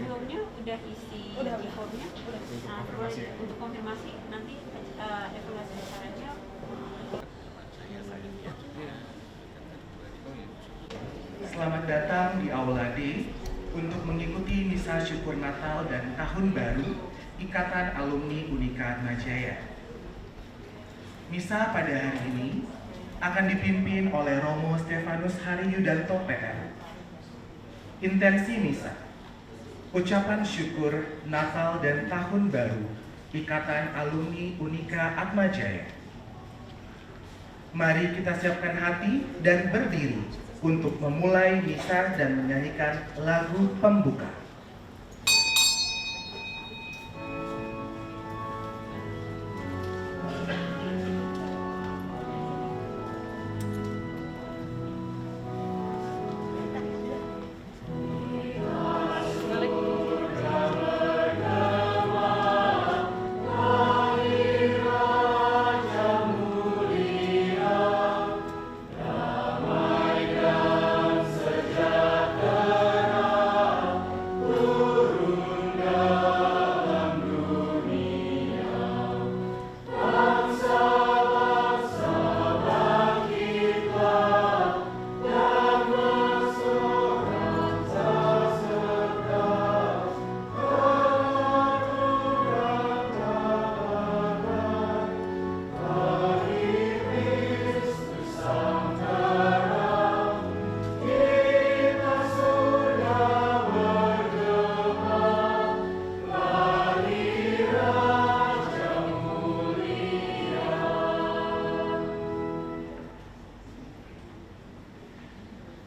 sebelumnya udah isi di formnya. Nah, terus untuk konfirmasi nanti evaluasi besarannya. Selamat datang di Aula D untuk mengikuti Misa Syukur Natal dan Tahun Baru Ikatan Alumni Unika Atmajaya. Misa pada hari ini akan dipimpin oleh Romo Stefanus Hariyudanto PR. Intensi Misa, ucapan syukur Natal dan Tahun Baru Ikatan Alumni Unika Atmajaya. Mari kita siapkan hati dan berdiri untuk memulai misa dan menyanyikan lagu pembuka.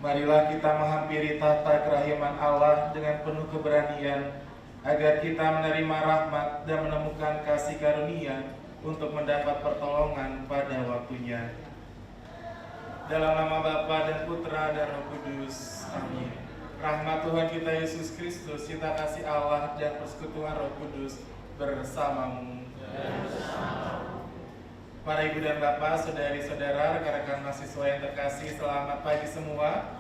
Marilah kita menghampiri tahta kerahiman Allah dengan penuh keberanian, agar kita menerima rahmat dan menemukan kasih karunia untuk mendapat pertolongan pada waktunya. Dalam nama Bapa dan Putra dan Roh Kudus. Amin. Rahmat Tuhan kita Yesus Kristus, cinta kasih Allah dan persekutuan Roh Kudus bersamamu. Para ibu dan bapak, saudari-saudara, rekan-rekan mahasiswa yang terkasih, selamat pagi semua.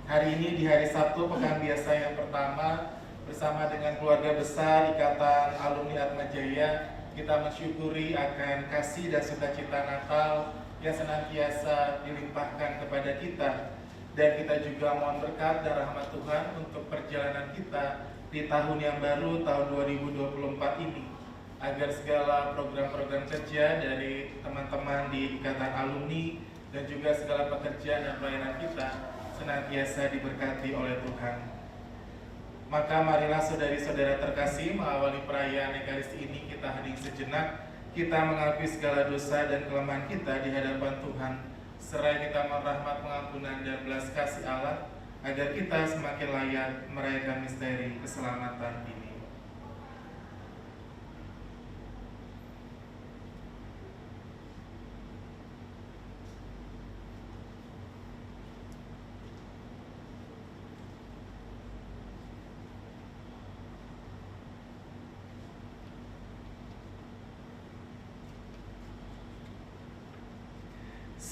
Hari ini di hari Sabtu pekan biasa yang pertama, bersama dengan keluarga besar Ikatan Alumni Atmajaya, kita mensyukuri akan kasih dan sukacita Natal yang senantiasa dilimpahkan kepada kita. Dan kita juga mohon berkat dan rahmat Tuhan untuk perjalanan kita di tahun yang baru, tahun 2024 ini, agar segala program-program kerja dari teman-teman di Ikatan Alumni dan juga segala pekerjaan dan pelayanan kita senantiasa diberkati oleh Tuhan. Maka marilah saudari-saudara terkasih, mengawali perayaan Ekaristi ini kita hening sejenak, kita mengakui segala dosa dan kelemahan kita di hadapan Tuhan, seraya kita mohon rahmat, pengampunan dan belas kasih Allah, agar kita semakin layak merayakan misteri keselamatan ini.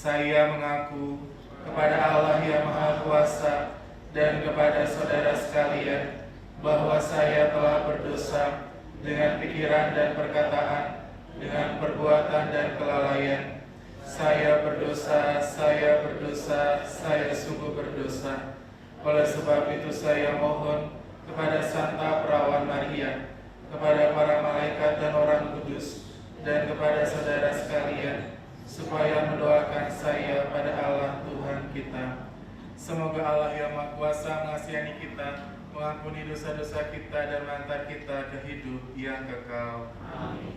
Saya mengaku kepada Allah yang Maha Kuasa dan kepada saudara sekalian bahwa saya telah berdosa dengan pikiran dan perkataan, dengan perbuatan dan kelalaian. Saya berdosa, saya sungguh berdosa. Oleh sebab itu saya mohon kepada Santa Perawan Maria, kepada para malaikat dan orang kudus, dan kepada saudara sekalian, supaya mendoakan saya pada Allah Tuhan kita. Semoga Allah yang Maha Kuasa mengasihani kita, mengampuni dosa-dosa kita dan mengantar kita ke hidup yang kekal. Amin.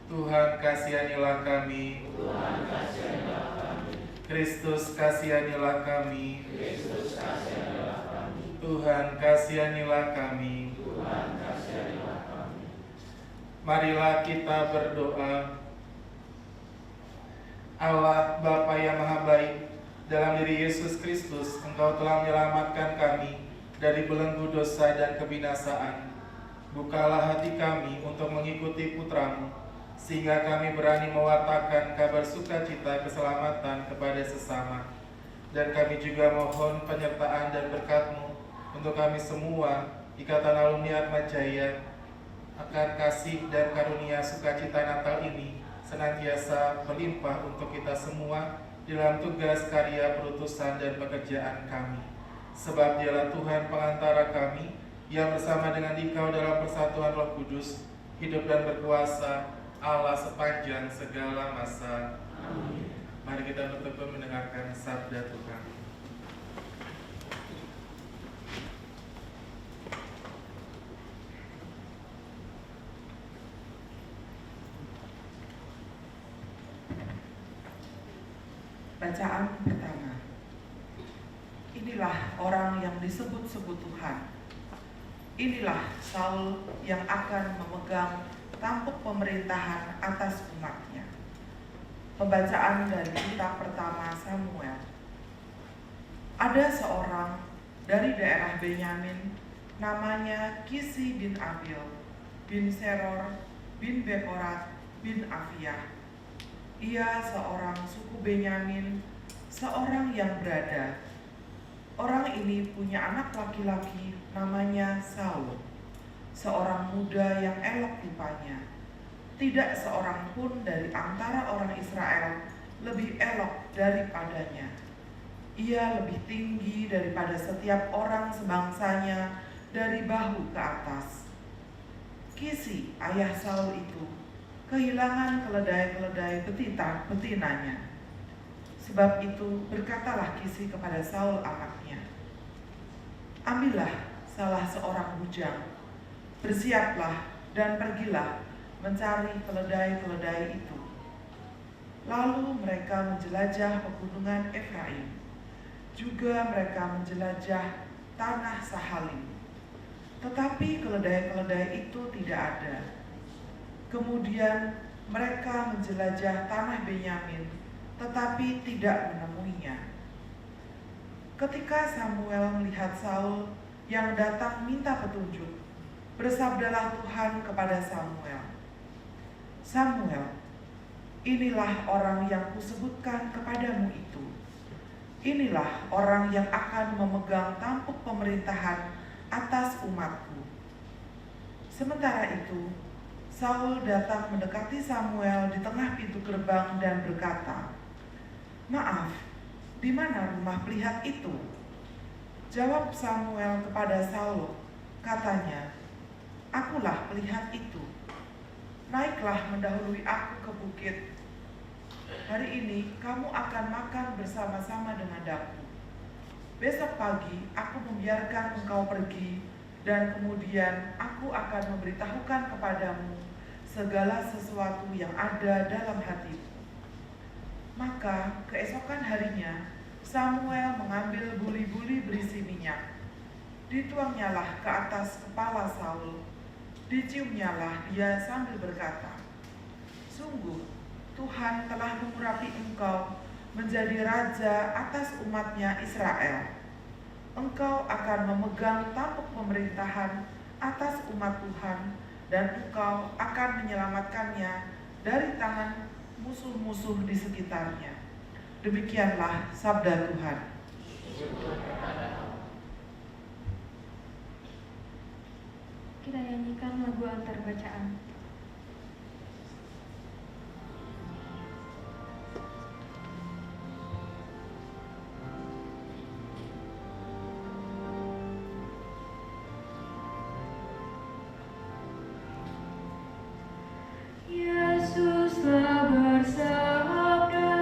Tuhan kasihanilah kami. Tuhan kasihanilah kami. Kristus kasihanilah kami. Kristus kasihanilah kami. Tuhan kasihanilah kami. Tuhan kasihanilah kami. Marilah kita berdoa. Allah Bapa yang Maha Baik, dalam diri Yesus Kristus, Engkau telah menyelamatkan kami dari belenggu dosa dan kebinasaan. Bukalah hati kami untuk mengikuti Putra-Mu, sehingga kami berani mewartakan kabar sukacita keselamatan kepada sesama. Dan kami juga mohon penyertaan dan berkat-Mu untuk kami semua, Ikatan Alumni Atmajaya, akan kasih dan karunia sukacita Natal ini senantiasa berlimpah untuk kita semua dalam tugas karya perutusan dan pekerjaan kami. Sebab Dialah Tuhan pengantara kami, yang bersama dengan Dikau dalam persatuan Roh Kudus, hidup dan berkuasa Allah sepanjang segala masa. Amin. Mari kita bertekun mendengarkan sabda Tuhan. Bacaan pertama. Inilah orang yang disebut-sebut Tuhan. Inilah Saul yang akan memegang tampuk pemerintahan atas umatnya. Pembacaan dari kitab pertama Samuel. Ada seorang dari daerah Benyamin, namanya Kisi bin Abil, bin Seror, bin Bekorat, bin Afiyah. Ia seorang suku Benyamin, seorang yang berada. Orang ini punya anak laki-laki namanya Saul, seorang muda yang elok rupanya. Tidak seorang pun dari antara orang Israel lebih elok daripadanya. Ia lebih tinggi daripada setiap orang sebangsanya dari bahu ke atas. Kisi, ayah Saul itu, kehilangan keledai-keledai betinanya. Sebab itu berkatalah Kisi kepada Saul anaknya, ambillah salah seorang bujang, bersiaplah dan pergilah mencari keledai-keledai itu. Lalu mereka menjelajah pegunungan Efraim, juga mereka menjelajah tanah Sahalim. Tetapi keledai-keledai itu tidak ada. Kemudian mereka menjelajah tanah Benyamin, tetapi tidak menemuinya. Ketika Samuel melihat Saul yang datang minta petunjuk, bersabdalah Tuhan kepada Samuel, Samuel, inilah orang yang kusebutkan kepadamu itu. Inilah orang yang akan memegang tampuk pemerintahan atas umatku. Sementara itu, Saul datang mendekati Samuel di tengah pintu gerbang dan berkata, maaf, di mana rumah pelihat itu? Jawab Samuel kepada Saul, katanya, akulah pelihat itu. Naiklah mendahului aku ke bukit. Hari ini kamu akan makan bersama-sama dengan aku. Besok pagi aku membiarkan engkau pergi, dan kemudian aku akan memberitahukan kepadamu segala sesuatu yang ada dalam hatimu. Maka keesokan harinya Samuel mengambil buli-buli berisi minyak. Dituangnyalah ke atas kepala Saul. Diciumnyalah dia sambil berkata, sungguh Tuhan telah mengurapi engkau menjadi raja atas umatnya Israel. Engkau akan memegang tampuk pemerintahan atas umat Tuhan, dan engkau akan menyelamatkannya dari tangan musuh-musuh di sekitarnya. Demikianlah sabda Tuhan. Kita nyanyikan lagu antar bacaan. Yesuslah bersabda,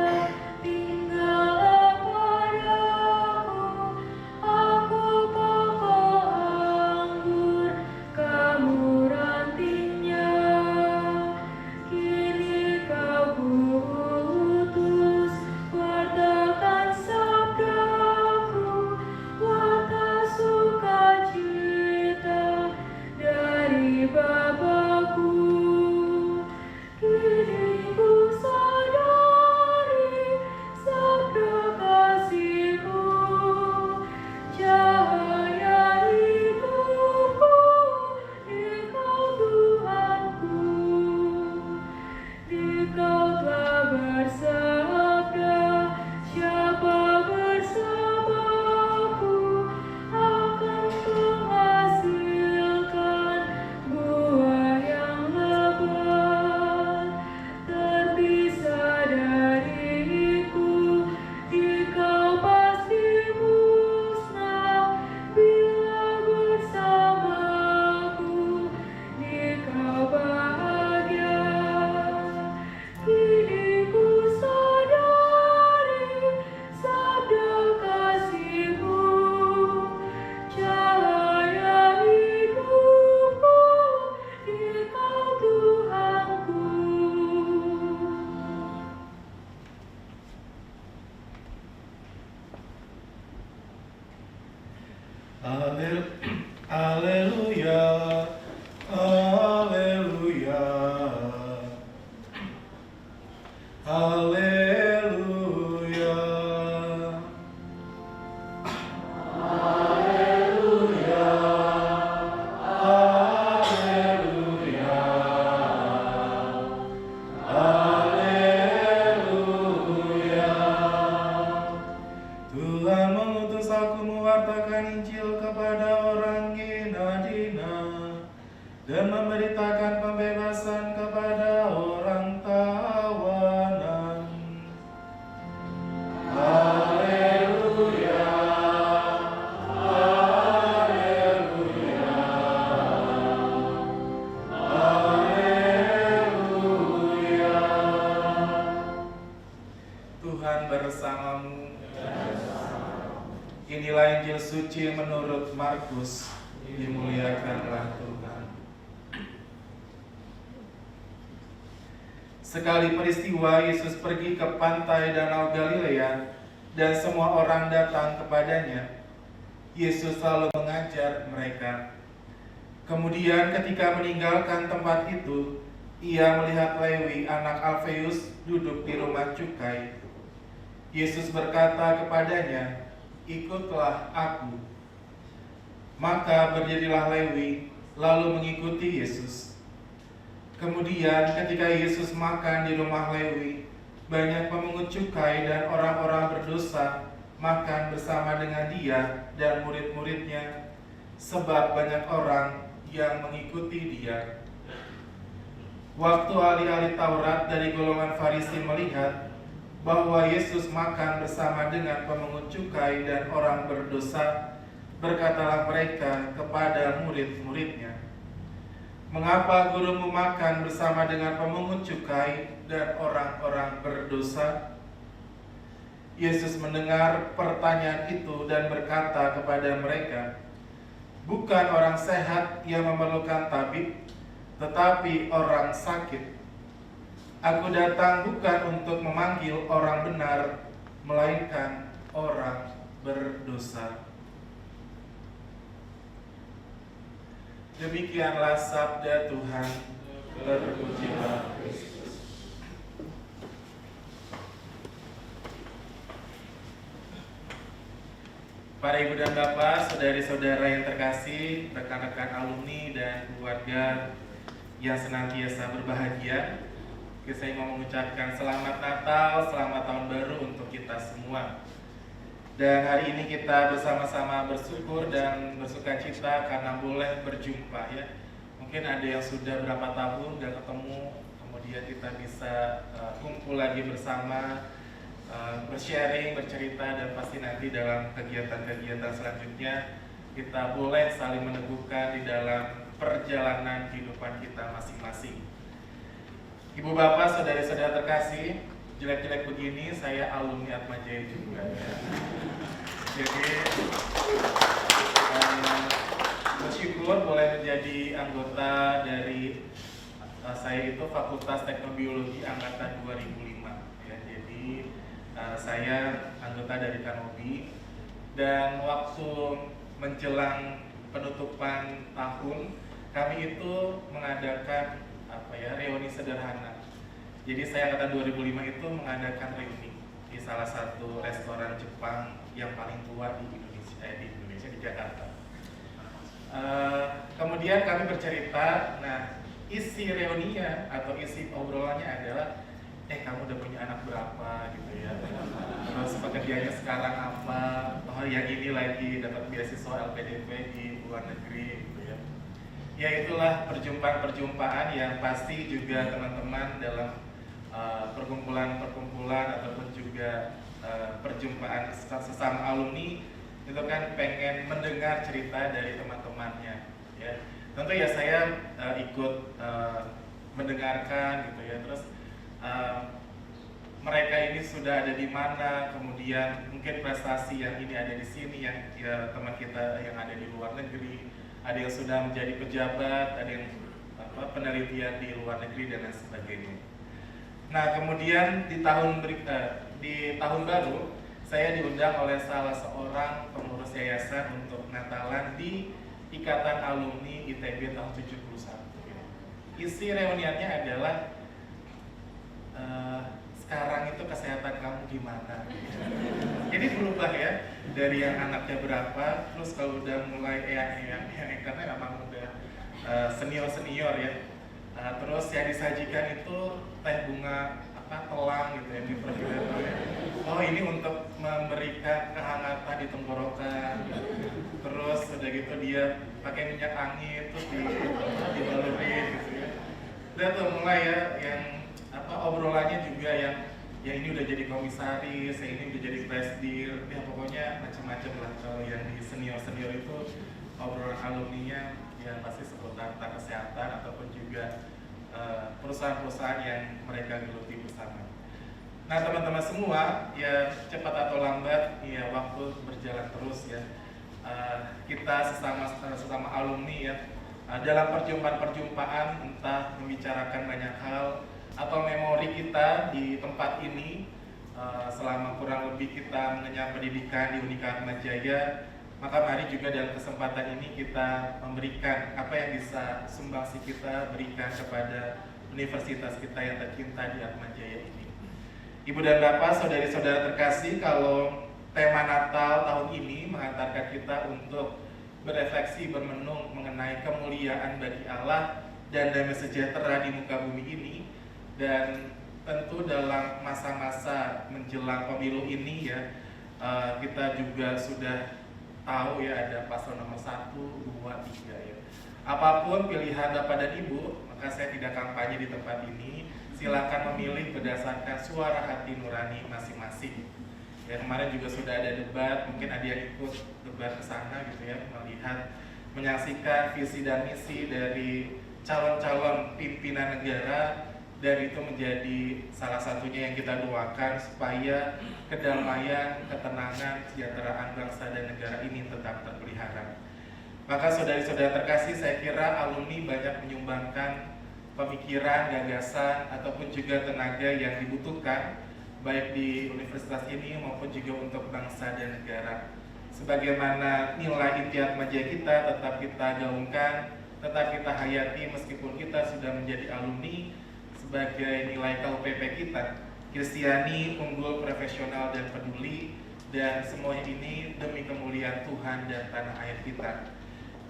tinggallah padaku, aku pokok anggur, kamu rantingnya. Haleluya, haleluya, haleluya, haleluya, haleluya, haleluya. Tuhan mengutus aku mewartakan Injil kepada orang hina-hina dan memberitakan pembebasan kepada orang tawanan. Haleluya, haleluya, haleluya. Tuhan bersamamu. Inilah Injil suci menurut Markus. Dimuliakanlah Tuhan. Sekali peristiwa Yesus pergi ke pantai Danau Galilea dan semua orang datang kepadanya. Yesus selalu mengajar mereka. Kemudian ketika meninggalkan tempat itu, ia melihat Lewi anak Alfeus duduk di rumah cukai. Yesus berkata kepadanya, "Ikutlah aku." Maka berdirilah Lewi, lalu mengikuti Yesus. Kemudian ketika Yesus makan di rumah Lewi, banyak pemungut cukai dan orang-orang berdosa makan bersama dengan dia dan murid-muridnya, sebab banyak orang yang mengikuti dia. Waktu ahli-ahli Taurat dari golongan Farisi melihat bahwa Yesus makan bersama dengan pemungut cukai dan orang berdosa, berkatalah mereka kepada murid-muridnya, "Mengapa gurumu makan bersama dengan pemungut cukai dan orang-orang berdosa?" Yesus mendengar pertanyaan itu dan berkata kepada mereka, "Bukan orang sehat yang memerlukan tabib, tetapi orang sakit. Aku datang bukan untuk memanggil orang benar, melainkan orang berdosa." Demikianlah sabda Tuhan. Terpujilah Kristus. Para ibu dan bapak, saudari-saudara yang terkasih, rekan-rekan alumni dan keluarga yang senantiasa berbahagia, saya mau mengucapkan selamat Natal, selamat tahun baru untuk kita semua. Dan hari ini kita bersama-sama bersyukur dan bersukacita karena boleh berjumpa ya. Mungkin ada yang sudah berapa tahun gak ketemu, kemudian kita bisa kumpul lagi bersama, bersharing, bercerita, dan pasti nanti dalam kegiatan-kegiatan selanjutnya kita boleh saling meneguhkan di dalam perjalanan kehidupan kita masing-masing. Ibu bapak, saudara-saudara terkasih, jelek-jelek begini saya alumni Atmajaya juga ya. Jadi bersyukur boleh menjadi anggota dari saya itu Fakultas Teknobiologi angkatan 2005 ya. Jadi saya anggota dari Kanobi, dan waktu menjelang penutupan tahun kami itu mengadakan reuni sederhana. Jadi saya angkatan 2005 itu mengadakan reuni di salah satu restoran Jepang yang paling tua di Indonesia di Jakarta. Kemudian kami bercerita, nah isi reuninya atau isi obrolannya adalah, kamu udah punya anak berapa gitu ya, terus pekerjaannya sekarang apa, oh yang ini lagi dapat beasiswa LPDP di luar negeri gitu ya. Ya itulah perjumpaan-perjumpaan yang pasti juga teman-teman dalam perkumpulan ataupun juga perjumpaan sesama alumni itu kan pengen mendengar cerita dari teman-temannya ya. Tentu ya saya ikut mendengarkan gitu ya. Terus mereka ini sudah ada di mana, kemudian mungkin prestasi yang ini ada di sini, yang ya, teman kita yang ada di luar negeri, ada yang sudah menjadi pejabat, ada yang penelitian di luar negeri dan lain sebagainya. Nah kemudian di tahun baru saya diundang oleh salah seorang pengurus yayasan untuk Natalan di Ikatan Alumni ITB tahun 71. Isi reuniannya adalah sekarang itu kesehatan kamu gimana? Jadi berubah ya, dari yang anaknya berapa, terus kalau udah mulai karena memang udah senior ya. Terus yang disajikan itu teh bunga telang gitu ya di perfilter ya. Oh ini untuk memberikan kehangatan di tenggorokan. Terus udah gitu dia pakai minyak angin terus dibalurin gitu ya. Udah tuh mulai ya yang obrolannya juga yang ini udah jadi komisaris, yang ini udah jadi presidir, ya pokoknya macam-macam lah. Kalau yang di senior itu obrolan alumninya ya pasti seputar tentang kesehatan ataupun juga perusahaan-perusahaan yang mereka geluti bersama. Nah teman-teman semua, ya cepat atau lambat, ya waktu berjalan terus ya. Kita sesama alumni ya, dalam perjumpaan entah membicarakan banyak hal atau memori kita di tempat ini selama kurang lebih kita mengenyam pendidikan di Unika Atmajaya, maka mari juga dalam kesempatan ini kita memberikan apa yang bisa sumbangsi kita berikan kepada universitas kita yang tercinta di Atmajaya ini. Ibu dan Bapak, saudari-saudara terkasih, kalau tema Natal tahun ini mengantarkan kita untuk berefleksi, bermenung mengenai kemuliaan bagi Allah dan damai sejahtera di muka bumi ini, dan tentu dalam masa-masa menjelang pemilu ini ya, kita juga sudah tahu ya ada paslon nomor 1, 2, 3 ya. Apapun pilihan Bapak dan Ibu, maka saya tidak kampanye di tempat ini. Silakan memilih berdasarkan suara hati nurani masing-masing. Ya kemarin juga sudah ada debat, mungkin ada yang ikut debat ke sana gitu ya, melihat, menyaksikan visi dan misi dari calon-calon pimpinan negara, dan itu menjadi salah satunya yang kita doakan supaya kedamaian, ketenangan, kesejahteraan bangsa dan negara ini tetap terpelihara. Maka saudari-saudara terkasih, saya kira alumni banyak menyumbangkan pemikiran, gagasan, ataupun juga tenaga yang dibutuhkan baik di universitas ini maupun juga untuk bangsa dan negara. Sebagaimana nilai inti Atmajaya kita tetap kita gaungkan, tetap kita hayati meskipun kita sudah menjadi alumni, sebagai nilai KUPP kita, Kristiani, unggul, profesional, dan peduli, dan semuanya ini demi kemuliaan Tuhan dan tanah air kita.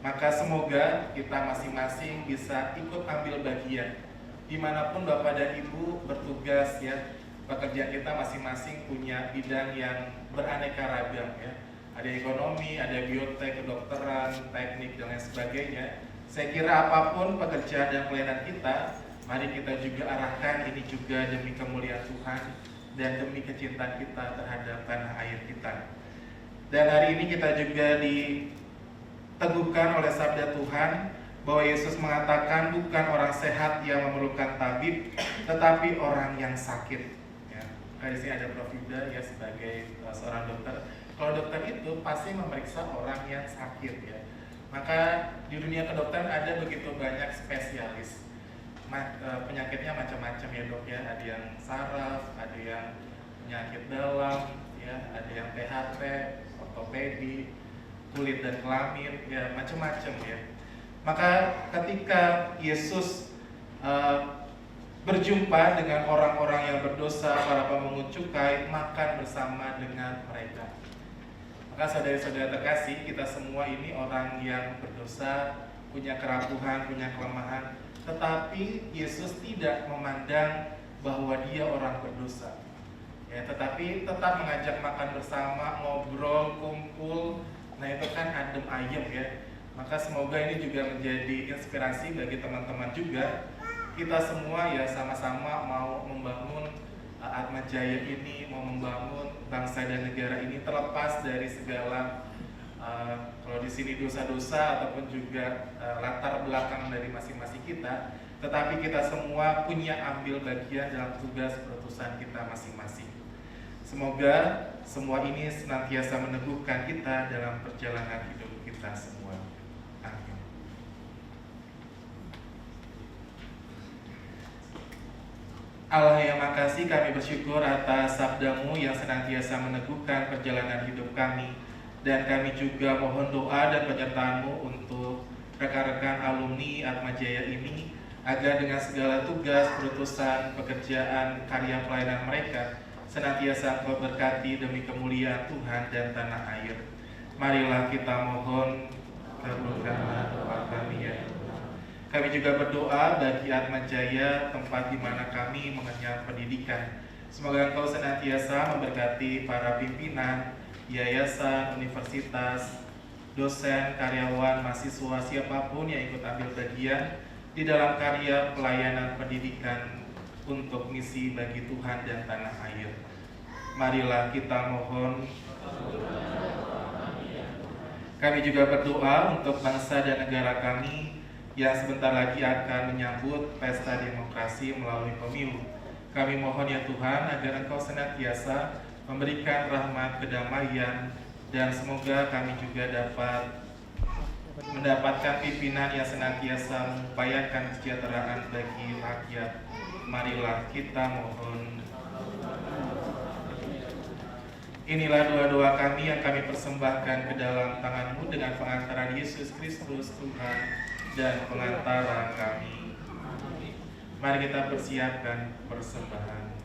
Maka semoga kita masing-masing bisa ikut ambil bagian dimanapun Bapak dan Ibu bertugas ya. Pekerjaan kita masing-masing punya bidang yang beraneka ragam ya. Ada ekonomi, ada biotek, kedokteran, teknik, dan lain sebagainya. Saya kira apapun pekerjaan dan pelayanan kita, mari kita juga arahkan ini juga demi kemuliaan Tuhan dan demi kecintaan kita terhadap tanah air kita. Dan hari ini kita juga diteguhkan oleh sabda Tuhan bahwa Yesus mengatakan bukan orang sehat yang memerlukan tabib, tetapi orang yang sakit. Ya. Di sini ada Prof. Yuda ya sebagai seorang dokter. Kalau dokter itu pasti memeriksa orang yang sakit ya. Maka di dunia kedokteran ada begitu banyak spesialis. Penyakitnya macam-macam ya dok ya, ada yang saraf, ada yang penyakit dalam ya, ada yang THT, ortopedi, kulit dan kelamin ya, macam-macam ya. Maka ketika Yesus berjumpa dengan orang-orang yang berdosa, para pemungut cukai, makan bersama dengan mereka. Maka saudara-saudara terkasih, kita semua ini orang yang berdosa, punya kerapuhan, punya kelemahan, tetapi Yesus tidak memandang bahwa dia orang berdosa. Ya, tetapi tetap mengajak makan bersama, ngobrol, kumpul. Nah, itu kan adem ayem ya. Maka semoga ini juga menjadi inspirasi bagi teman-teman juga. Kita semua ya sama-sama mau membangun Atmajaya ini, mau membangun bangsa dan negara ini terlepas dari segala kalau di sini dosa-dosa ataupun juga latar belakang dari masing-masing kita, tetapi kita semua punya ambil bagian dalam tugas perutusan kita masing-masing. Semoga semua ini senantiasa meneguhkan kita dalam perjalanan hidup kita semua. Amin. Allah yang makasih, kami bersyukur atas sabda-Mu yang senantiasa meneguhkan perjalanan hidup kami Dan kami juga mohon doa dan penyertaan-Mu untuk rekan-rekan alumni Atmajaya ini, agar dengan segala tugas, perutusan, pekerjaan, karya pelayanan mereka, senantiasa Engkau berkati demi kemuliaan Tuhan dan tanah air. Marilah kita mohon, kabulkanlah doa kami ya Tuhan. Kami juga berdoa bagi Atmajaya, tempat di mana kami mengenyam pendidikan. Semoga Engkau senantiasa memberkati para pimpinan, yayasan, universitas, dosen, karyawan, mahasiswa, siapapun yang ikut ambil bagian di dalam karya pelayanan pendidikan untuk misi bagi Tuhan dan tanah air. Marilah kita mohon. Kami juga berdoa untuk bangsa dan negara kami yang sebentar lagi akan menyambut pesta demokrasi melalui pemilu. Kami mohon ya Tuhan agar Engkau senantiasa memberikan rahmat kedamaian, dan semoga kami juga dapat mendapatkan pimpinan yang senantiasa mengupayakan kesejahteraan bagi rakyat. Marilah kita mohon. Inilah doa-doa kami yang kami persembahkan ke dalam tangan-Mu dengan pengantaran Yesus Kristus Tuhan dan pengantara kami. Mari kita persiapkan persembahan.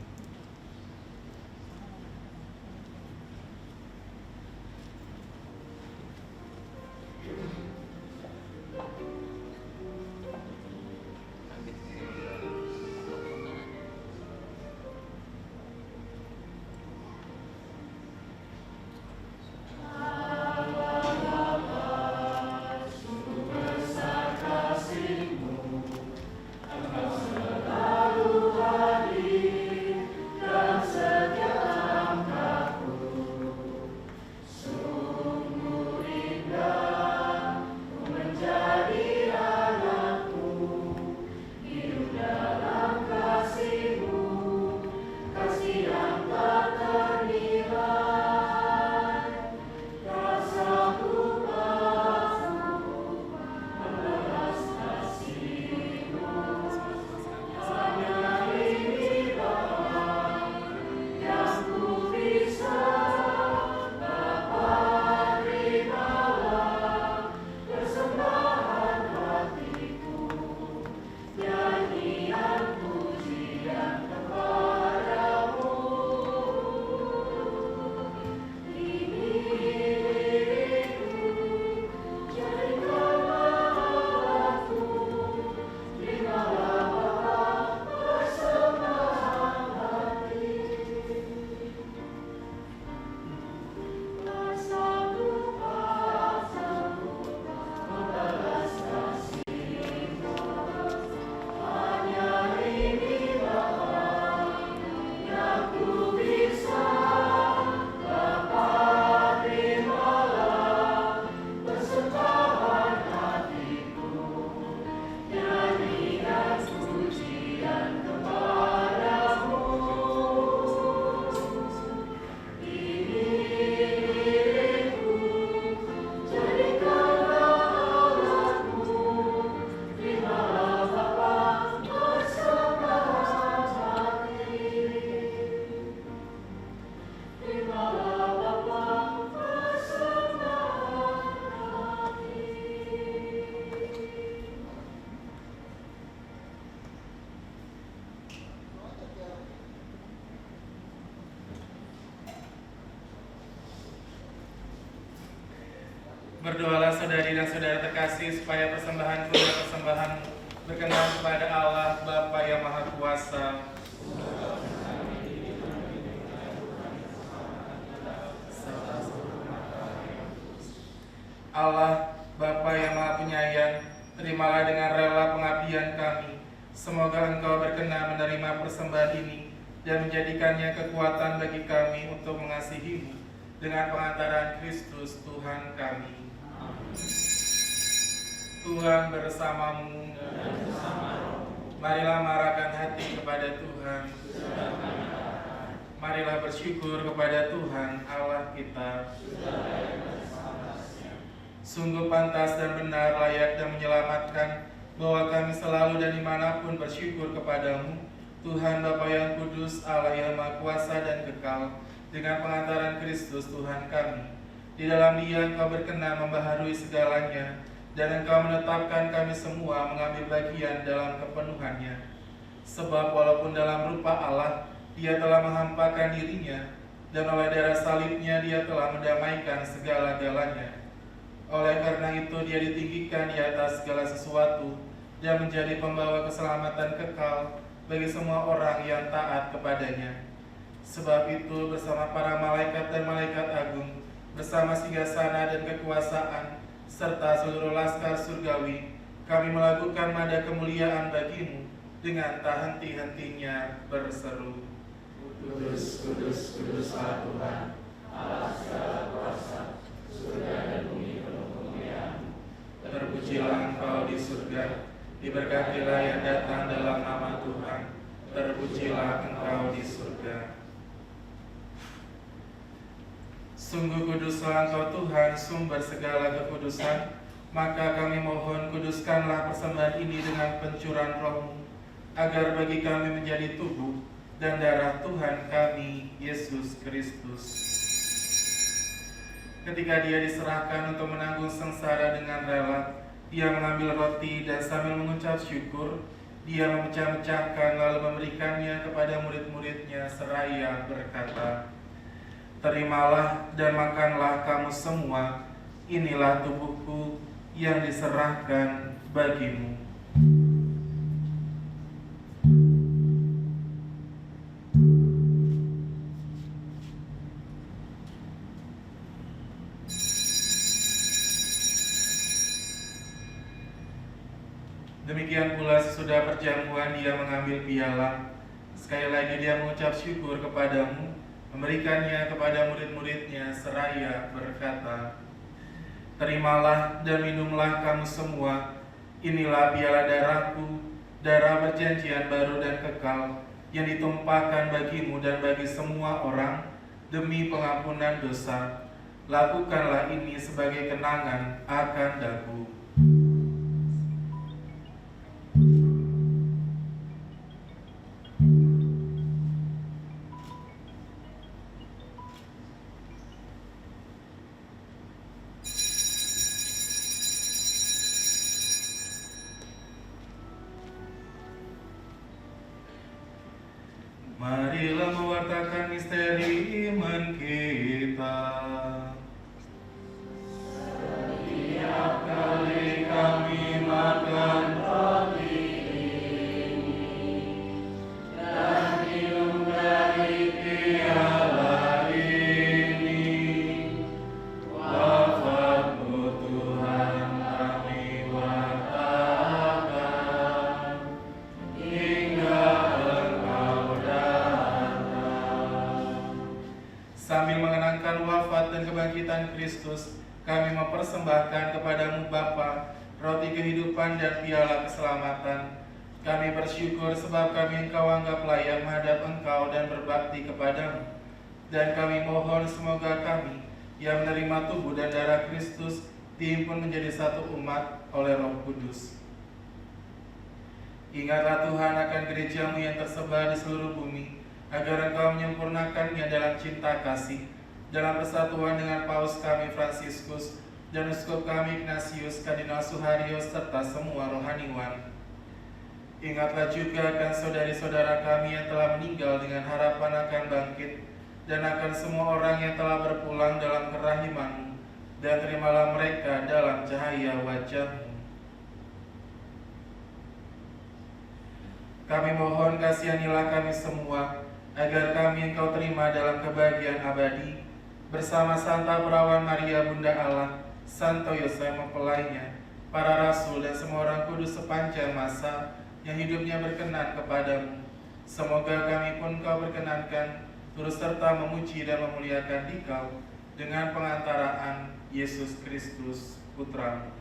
Berdoalah saudari dan saudara terkasih supaya persembahanku dan persembahan berkenan kepada Allah Bapa yang Maha Kuasa. Allah Bapa yang Maha Penyayang, terimalah dengan rela pengabdian kami. Semoga Engkau berkenan menerima persembahan ini dan menjadikannya kekuatan bagi kami untuk mengasihi-Mu dengan pengantaran Kristus Tuhan kami. Tuhan bersamamu. Marilah marahkan hati kepada Tuhan. Marilah bersyukur kepada Tuhan Allah kita. Sungguh pantas dan benar, layak dan menyelamatkan bahwa kami selalu dan dimanapun bersyukur kepadamu, Tuhan Bapa yang kudus, Allah yang Maha Kuasa dan kekal, dengan pengantaran Kristus Tuhan kami. Di dalam Dia Engkau berkenan membaharui segalanya, dan Engkau menetapkan kami semua mengambil bagian dalam kepenuhannya. Sebab walaupun dalam rupa Allah, Dia telah menghampakan dirinya, dan oleh darah salibnya Dia telah mendamaikan segala-galanya. Oleh karena itu Dia ditinggikan di atas segala sesuatu, dan menjadi pembawa keselamatan kekal bagi semua orang yang taat kepadanya. Sebab itu bersama para malaikat dan malaikat agung, bersama singgasana dan kekuasaan, serta seluruh laskar surgawi, kami melakukan nada kemuliaan bagimu dengan tak henti-hentinya berseru, Kudus, kudus, kudus Allah Tuhan, Allah segala kuasa, surga dan bumi penuh kemuliaan. Terpujilah Engkau di surga, diberkatilah yang datang dalam nama Tuhan, terpujilah Engkau di surga. Sungguh kuduslah Engkau Tuhan, sumber segala kekudusan, maka kami mohon kuduskanlah persembahan ini dengan pencurahan Roh-Mu, agar bagi kami menjadi tubuh dan darah Tuhan kami, Yesus Kristus. Ketika Dia diserahkan untuk menanggung sengsara dengan rela, Dia mengambil roti dan sambil mengucap syukur, Dia memecah-mecahkan lalu memberikannya kepada murid-muridnya seraya berkata, Terimalah dan makanlah kamu semua, inilah tubuhku yang diserahkan bagimu. Demikian pula sesudah perjamuan Dia mengambil piala. Sekali lagi Dia mengucap syukur kepadamu, memberikannya kepada murid-muridnya seraya berkata, Terimalah dan minumlah kamu semua, inilah piala darahku, darah perjanjian baru dan kekal, yang ditumpahkan bagimu dan bagi semua orang demi pengampunan dosa. Lakukanlah ini sebagai kenangan akan daku. Marilah mewartakan misteri iman kita. Setiap kali kami makan roti ini dan minum dari piala ini, wafat-Mu Tuhan kami wartakan hingga sambil mengenangkan wafat dan kebangkitan Kristus, kami mempersembahkan kepadamu Bapa, roti kehidupan dan piala keselamatan. Kami bersyukur sebab kami Engkau anggap layak menghadap Engkau dan berbakti kepadamu. Dan kami mohon semoga kami yang menerima tubuh dan darah Kristus dihimpun menjadi satu umat oleh Roh Kudus. Ingatlah Tuhan akan gereja-Mu yang tersebar di seluruh bumi, agar Engkau menyempurnakannya dalam cinta kasih, dalam persatuan dengan Paus kami Fransiskus dan Uskup kami Ignatius Kardinal Suharyo serta semua rohaniwan. Ingatlah juga akan saudari-saudara kami yang telah meninggal dengan harapan akan bangkit, dan akan semua orang yang telah berpulang dalam kerahiman-Mu, dan terimalah mereka dalam cahaya wajah-Mu. Kami mohon kasihanilah kami semua, agar kami Engkau terima dalam kebahagiaan abadi, bersama Santa Perawan Maria Bunda Allah, Santo Yosef mempelainya, para rasul dan semua orang kudus sepanjang masa yang hidupnya berkenan kepadamu. Semoga kami pun Kau berkenankan turut serta memuji dan memuliakan Dikau dengan pengantaraan Yesus Kristus Putra-Mu.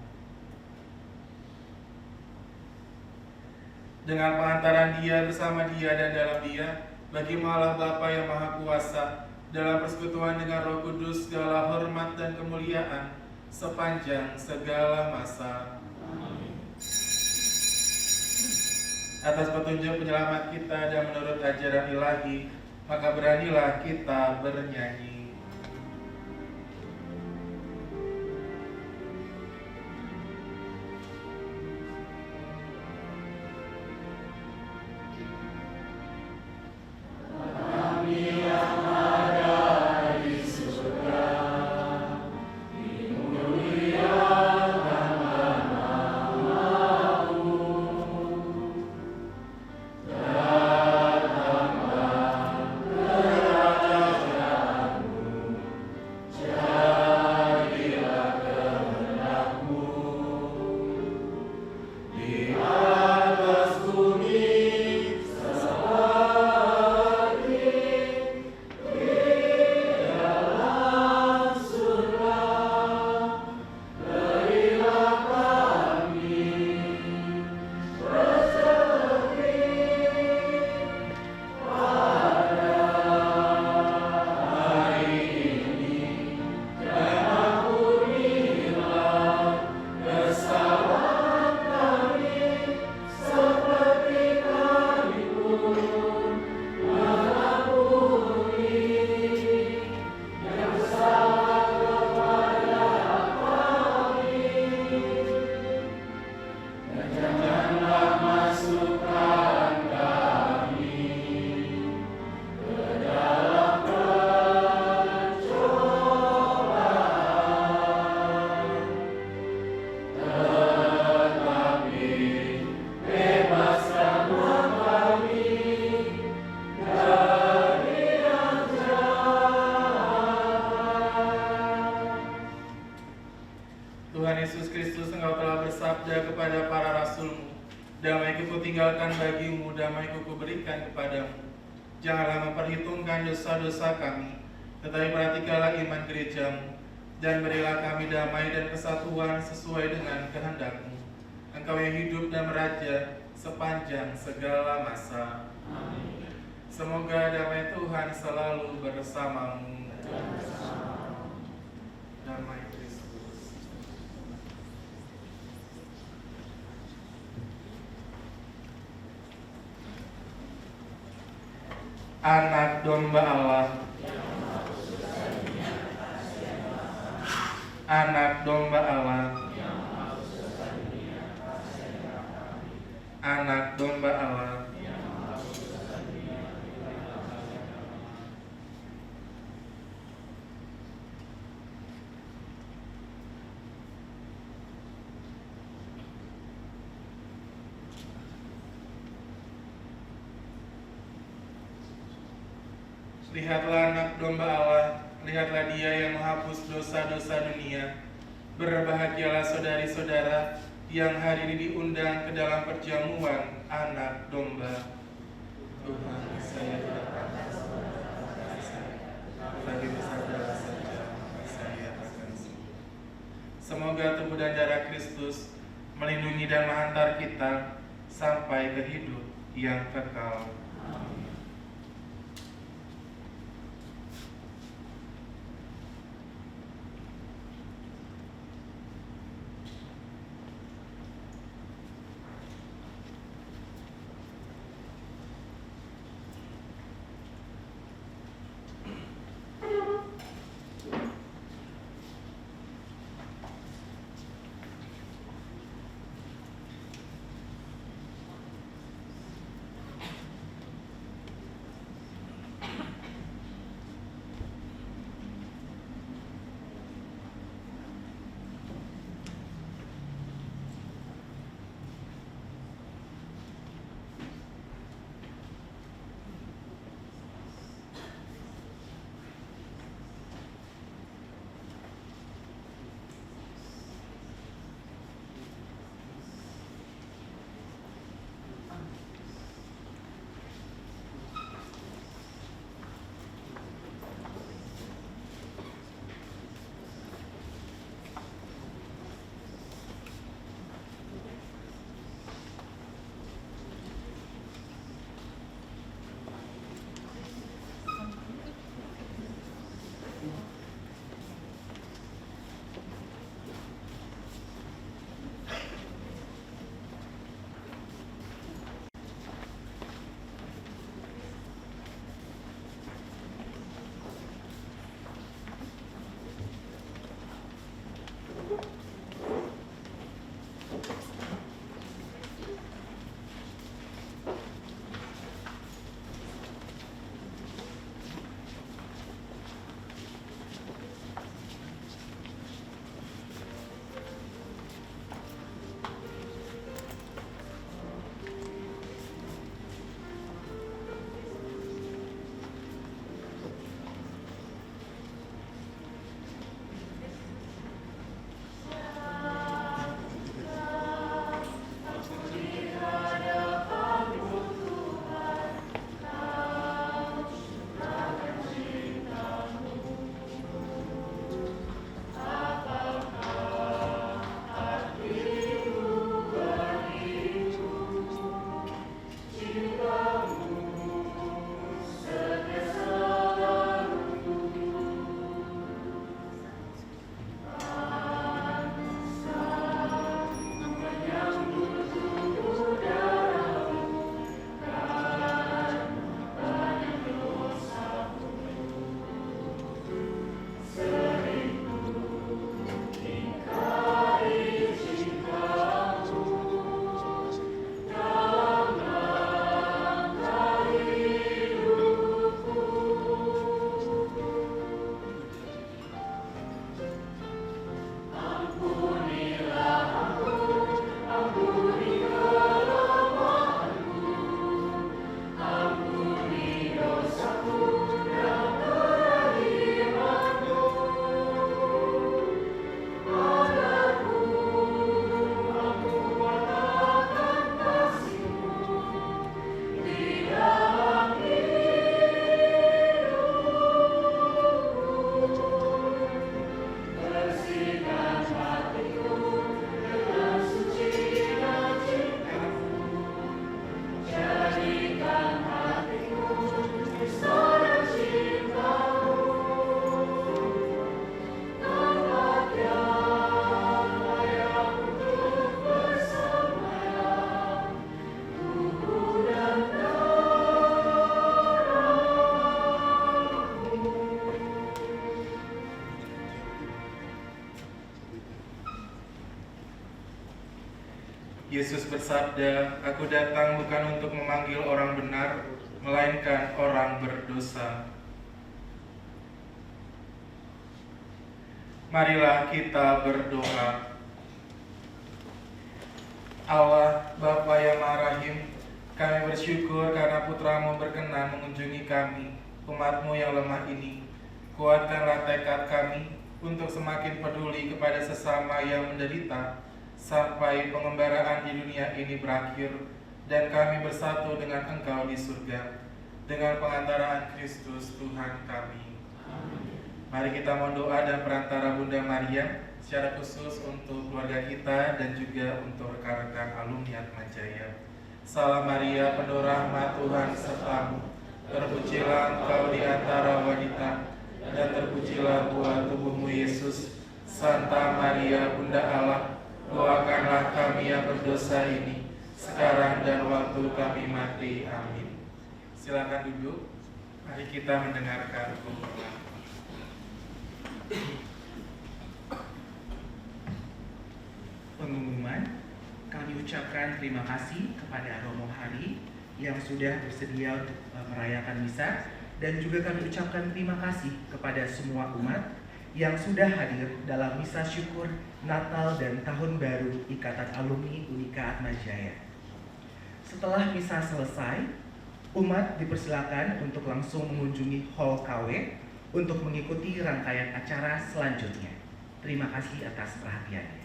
Dengan pengantaran Dia, bersama Dia dan dalam Dia, bagi Allah Bapa yang Maha Kuasa, dalam persekutuan dengan Roh Kudus, segala hormat dan kemuliaan sepanjang segala masa. Amin. Atas petunjuk penyelamat kita dan menurut ajaran ilahi, maka beranilah kita bernyanyi. kepada para rasul-Mu, damai-Ku tinggalkan bagimu, damai-Ku berikan kepadamu. Janganlah memperhitungkan dosa-dosa kami, tetapi perhatikanlah iman gereja-Mu, dan berilah kami damai dan kesatuan sesuai dengan kehendak-Mu. Engkau yang hidup dan meraja sepanjang segala masa. Amin. Semoga damai Tuhan selalu bersamamu. Damai Kristus. Anak domba Allah. Anak domba Allah. Anak domba Allah. Lihatlah anak domba Allah, lihatlah Dia yang menghapus dosa-dosa dunia. Berbahagialah saudari-saudara yang hari ini diundang ke dalam perjamuan anak domba. Tuhan, saya tidak pantas tetapi bersabarlah saja, saya akan sembuh. Semoga tubuh dan darah Kristus melindungi dan menghantar kita sampai ke hidup yang kekal. Yesus bersabda, "Aku datang bukan untuk memanggil orang benar, melainkan orang berdosa." Marilah kita berdoa. Allah, Bapa yang Maha Rahim, kami bersyukur karena Putra-Mu berkenan mengunjungi kami, umat-Mu yang lemah ini. Kuatkanlah tekad kami untuk semakin peduli kepada sesama yang menderita, sampai pengembaraan di dunia ini berakhir, dan kami bersatu dengan Engkau di surga, dengan pengantaraan Kristus Tuhan kami. Mari kita mohon doa dan perantara Bunda Maria, secara khusus untuk keluarga kita dan juga untuk rekan-rekan alumni Atmajaya. Salam Maria, penuh rahmat, Tuhan sertamu. Terpujilah Engkau di antara wanita, dan terpujilah buah tubuhmu Yesus. Santa Maria, Bunda Allah, doakanlah kami yang berdosa ini, sekarang dan waktu kami mati. Amin. Silakan duduk. Mari kita mendengarkan pengumuman. Pengumuman, kami ucapkan terima kasih kepada Romo Hari yang sudah bersedia untuk merayakan misa, dan juga kami ucapkan terima kasih kepada semua umat yang sudah hadir dalam misa syukur Natal dan Tahun Baru Ikatan Alumni Unika Atmajaya. Setelah misa selesai, umat dipersilakan untuk langsung mengunjungi Hall KW untuk mengikuti rangkaian acara selanjutnya. Terima kasih atas perhatiannya.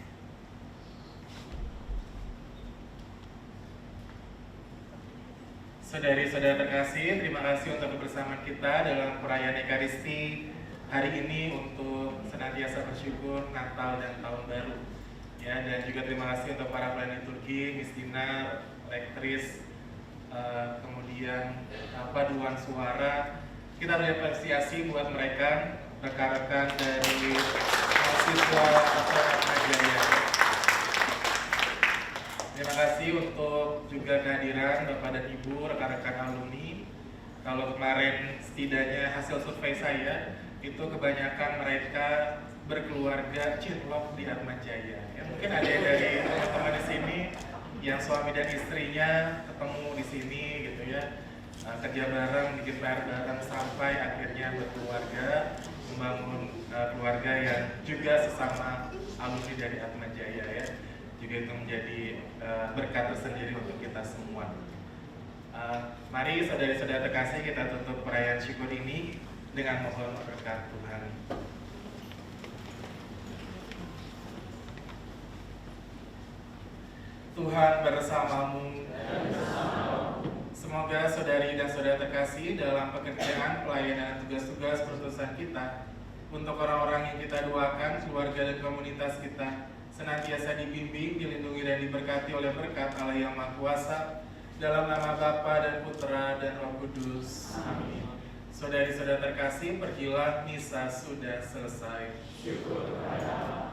Saudari-saudara terkasih, terima kasih untuk kebersamaan kita dalam perayaan Ekaristi hari ini untuk senantiasa bersyukur Natal dan Tahun Baru. Ya, dan juga terima kasih untuk para pelayan liturgi, Miss Dinar, lektris, kemudian paduan suara. Kita berapresiasi buat mereka, rekan-rekan dari mahasiswa Atmajaya. Terima kasih untuk juga kehadiran Bapak dan Ibu, rekan-rekan alumni. Kalau kemarin setidaknya hasil survei saya, itu kebanyakan mereka berkeluarga cinlok di Atmajaya. Ya, mungkin ada dari teman-teman di sini yang suami dan istrinya ketemu di sini gitu ya, kerja bareng, bikin PR bareng sampai akhirnya berkeluarga, membangun keluarga yang juga sesama alumni dari Atmajaya ya. Juga itu menjadi berkat tersendiri untuk kita semua. Mari saudari-saudara terkasih, kita tutup perayaan syukur ini dengan mohon berkat Tuhan. Tuhan bersamamu. Semoga saudari dan saudara terkasih dalam pekerjaan, pelayanan, tugas-tugas perutusan kita, untuk orang-orang yang kita doakan, keluarga dan komunitas kita, senantiasa dibimbing, dilindungi dan diberkati oleh berkat Allah yang Maha Kuasa, dalam nama Bapa dan Putra dan Roh Kudus. Amin. Saudari-saudara terkasih, pergilah, misa sudah selesai. Syukur kepada Allah.